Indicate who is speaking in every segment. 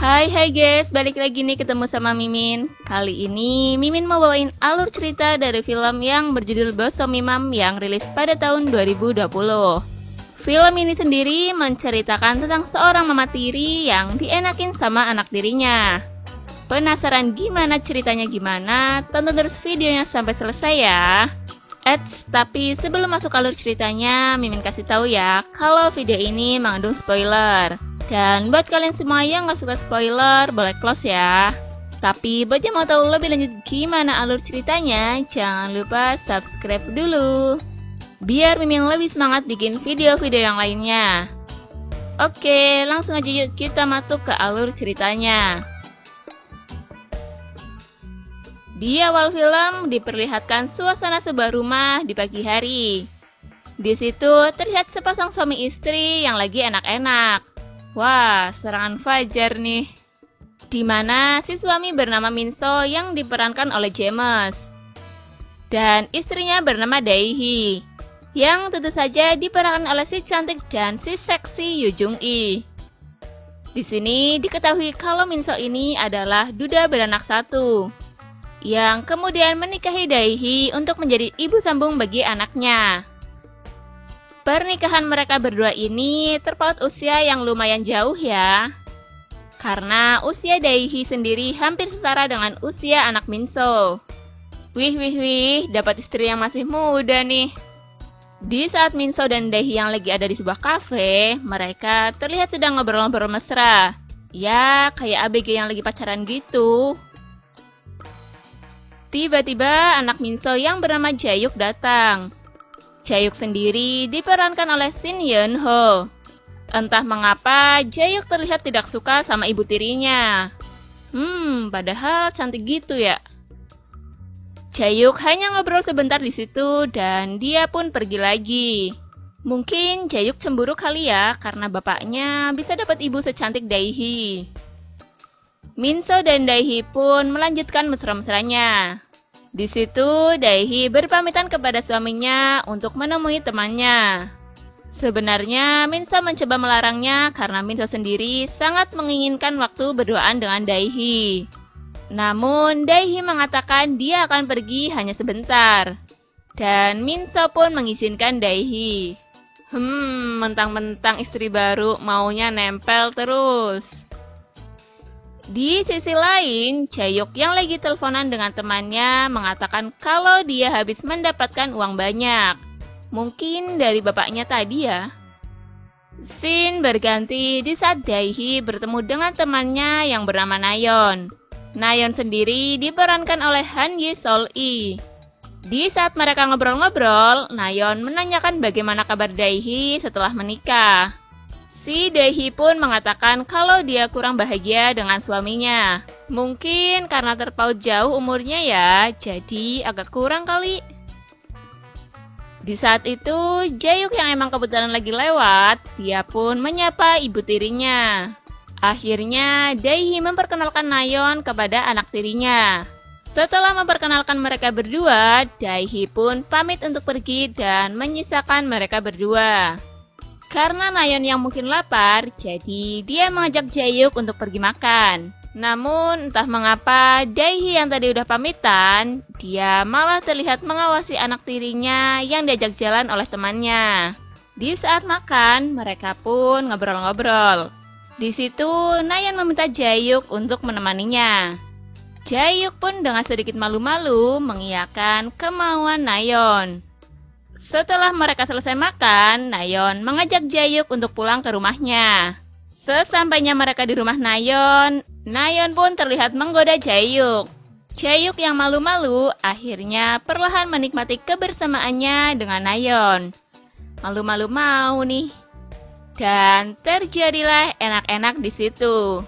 Speaker 1: Hai guys, balik lagi nih ketemu sama Mimin. Kali ini Mimin mau bawain alur cerita dari film yang berjudul Bosomimam yang rilis pada tahun 2020. Film ini sendiri menceritakan tentang seorang mama tiri yang dienakin sama anak tirinya. Penasaran gimana ceritanya gimana? Tonton terus videonya sampai selesai ya. Tapi sebelum masuk alur ceritanya, Mimin kasih tahu ya kalau video ini mengandung spoiler. Dan buat kalian semua yang gak suka spoiler, boleh close ya. Tapi buat yang mau tahu lebih lanjut gimana alur ceritanya, jangan lupa subscribe dulu, biar Mimin lebih semangat bikin video-video yang lainnya. Oke, langsung aja yuk kita masuk ke alur ceritanya. Di awal film diperlihatkan suasana sebuah rumah di pagi hari. Di situ terlihat sepasang suami istri yang lagi enak-enak. Wah, serangan fajar nih. Dimana si suami bernama Minso yang diperankan oleh James. Dan istrinya bernama Daehi, yang tentu saja diperankan oleh si cantik dan si seksi Yoo Jung-i. Di sini diketahui kalau Minso ini adalah duda beranak satu, yang kemudian menikahi Daehi untuk menjadi ibu sambung bagi anaknya. Pernikahan mereka berdua ini terpaut usia yang lumayan jauh ya. Karena usia Daehi sendiri hampir setara dengan usia anak Minso. Wih, dapat istri yang masih muda nih. Di saat Minso dan Daehi yang lagi ada di sebuah kafe, mereka terlihat sedang ngobrol-ngobrol mesra. Ya, kayak ABG yang lagi pacaran gitu. Tiba-tiba anak Minso yang bernama Jaehyuk datang. Jaehyuk sendiri diperankan oleh Shin Yeon-ho. Entah mengapa Jaehyuk terlihat tidak suka sama ibu tirinya. Padahal cantik gitu ya. Jaehyuk hanya ngobrol sebentar di situ dan dia pun pergi lagi. Mungkin Jaehyuk cemburu kali ya karena bapaknya bisa dapat ibu secantik Daehi. Minso dan Daehi pun melanjutkan mesra-mesranya. Di situ Daehi berpamitan kepada suaminya untuk menemui temannya. Sebenarnya Minso mencoba melarangnya karena Minso sendiri sangat menginginkan waktu berduaan dengan Daehi. Namun Daehi mengatakan dia akan pergi hanya sebentar. Dan Minso pun mengizinkan Daehi. Mentang-mentang istri baru maunya nempel terus. Di sisi lain, Jaehyuk yang lagi teleponan dengan temannya mengatakan kalau dia habis mendapatkan uang banyak. Mungkin dari bapaknya tadi ya. Scene berganti di saat Daehi bertemu dengan temannya yang bernama Nayeon. Nayeon sendiri diperankan oleh Han Ye-sol-i. Di saat mereka ngobrol-ngobrol, Nayeon menanyakan bagaimana kabar Daehi setelah menikah. Si Daehi pun mengatakan kalau dia kurang bahagia dengan suaminya. Mungkin karena terpaut jauh umurnya ya, jadi agak kurang kali. Di saat itu, Jaehyuk yang emang kebetulan lagi lewat, dia pun menyapa ibu tirinya. Akhirnya, Daehi memperkenalkan Nayeon kepada anak tirinya. Setelah memperkenalkan mereka berdua, Daehi pun pamit untuk pergi dan menyisakan mereka berdua. Karena Nayeon yang mungkin lapar, jadi dia mengajak Jaehyuk untuk pergi makan. Namun entah mengapa Daehi yang tadi udah pamitan, dia malah terlihat mengawasi anak tirinya yang diajak jalan oleh temannya. Di saat makan, mereka pun ngobrol-ngobrol. Di situ Nayeon meminta Jaehyuk untuk menemaninya. Jaehyuk pun dengan sedikit malu-malu mengiyakan kemauan Nayeon. Setelah mereka selesai makan, Nayeon mengajak Jaehyuk untuk pulang ke rumahnya. Sesampainya mereka di rumah Nayeon, Nayeon pun terlihat menggoda Jaehyuk. Jaehyuk yang malu-malu akhirnya perlahan menikmati kebersamaannya dengan Nayeon. Malu-malu mau nih. Dan terjadilah enak-enak di situ.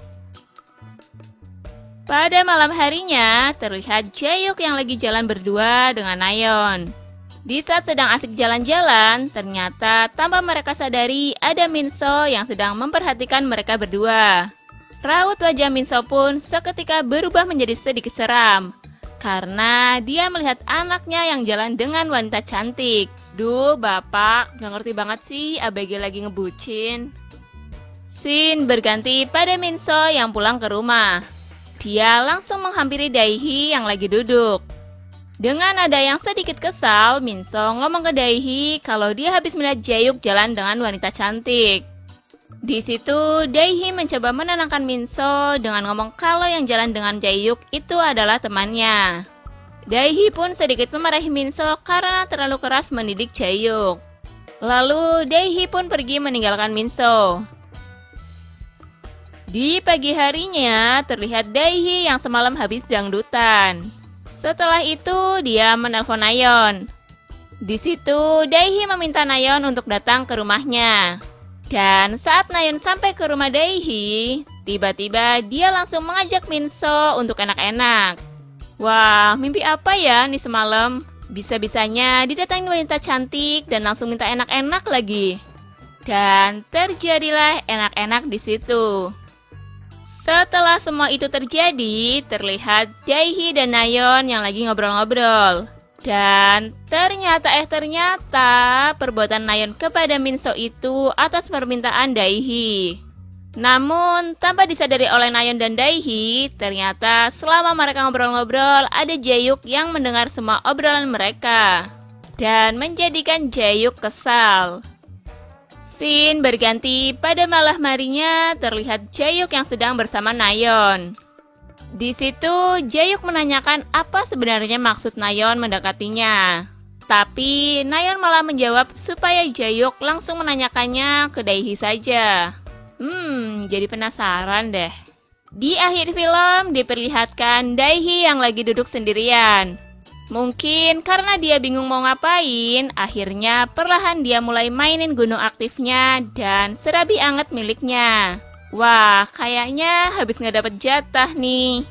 Speaker 1: Pada malam harinya, terlihat Jaehyuk yang lagi jalan berdua dengan Nayeon. Di saat sedang asik jalan-jalan, ternyata tanpa mereka sadari ada Minso yang sedang memperhatikan mereka berdua. Raut wajah Minso pun seketika berubah menjadi sedikit seram, karena dia melihat anaknya yang jalan dengan wanita cantik. Duh, bapak, gak ngerti banget sih ABG lagi ngebucin. Scene berganti pada Minso yang pulang ke rumah. Dia langsung menghampiri Daehi yang lagi duduk. Dengan nada yang sedikit kesal, Minso ngomong ke Daehi kalau dia habis melihat Jaehyuk jalan dengan wanita cantik. Di situ, Daehi mencoba menenangkan Minso dengan ngomong kalau yang jalan dengan Jaehyuk itu adalah temannya. Daehi pun sedikit memarahi Minso karena terlalu keras mendidik Jaehyuk. Lalu, Daehi pun pergi meninggalkan Minso. Di pagi harinya, terlihat Daehi yang semalam habis dangdutan. Setelah itu, dia menelpon Nayeon. Di situ, Daehi meminta Nayeon untuk datang ke rumahnya. Dan saat Nayeon sampai ke rumah Daehi, tiba-tiba dia langsung mengajak Minso untuk enak-enak. Wah, mimpi apa ya nih semalam? Bisa-bisanya didatangi wanita cantik dan langsung minta enak-enak lagi. Dan terjadilah enak-enak di situ. Setelah semua itu terjadi, terlihat Daehi dan Nayeon yang lagi ngobrol-ngobrol. Dan ternyata perbuatan Nayeon kepada Minso itu atas permintaan Daehi. Namun, tanpa disadari oleh Nayeon dan Daehi, ternyata selama mereka ngobrol-ngobrol, ada Jaehyuk yang mendengar semua obrolan mereka. Dan menjadikan Jaehyuk kesal. Scene berganti pada malam harinya, terlihat Jaehyuk yang sedang bersama Nayeon. Di situ, Jaehyuk menanyakan apa sebenarnya maksud Nayeon mendekatinya. Tapi, Nayeon malah menjawab supaya Jaehyuk langsung menanyakannya ke Daehi saja. Jadi penasaran deh. Di akhir film, diperlihatkan Daehi yang lagi duduk sendirian. Mungkin karena dia bingung mau ngapain, akhirnya perlahan dia mulai mainin gunung aktifnya dan serabi anget miliknya. Wah, kayaknya habis nggak dapet jatah nih.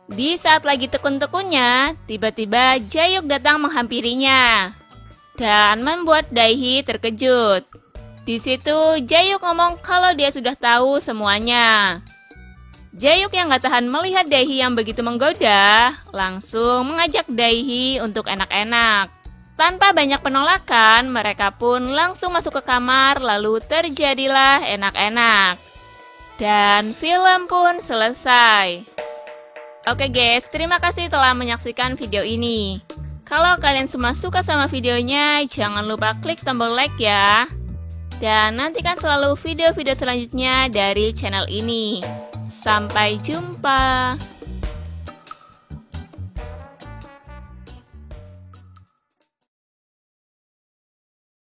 Speaker 1: Di saat lagi tekun-tekunnya, tiba-tiba Jaehyuk datang menghampirinya dan membuat Daehi terkejut. Di situ, Jaehyuk ngomong kalau dia sudah tahu semuanya. Jaehyuk yang gak tahan melihat Daehi yang begitu menggoda, langsung mengajak Daehi untuk enak-enak. Tanpa banyak penolakan, mereka pun langsung masuk ke kamar, lalu terjadilah enak-enak. Dan film pun selesai. Oke guys, terima kasih telah menyaksikan video ini. Kalau kalian semua suka sama videonya, jangan lupa klik tombol like ya. Dan nantikan selalu video-video selanjutnya dari channel ini. Sampai jumpa.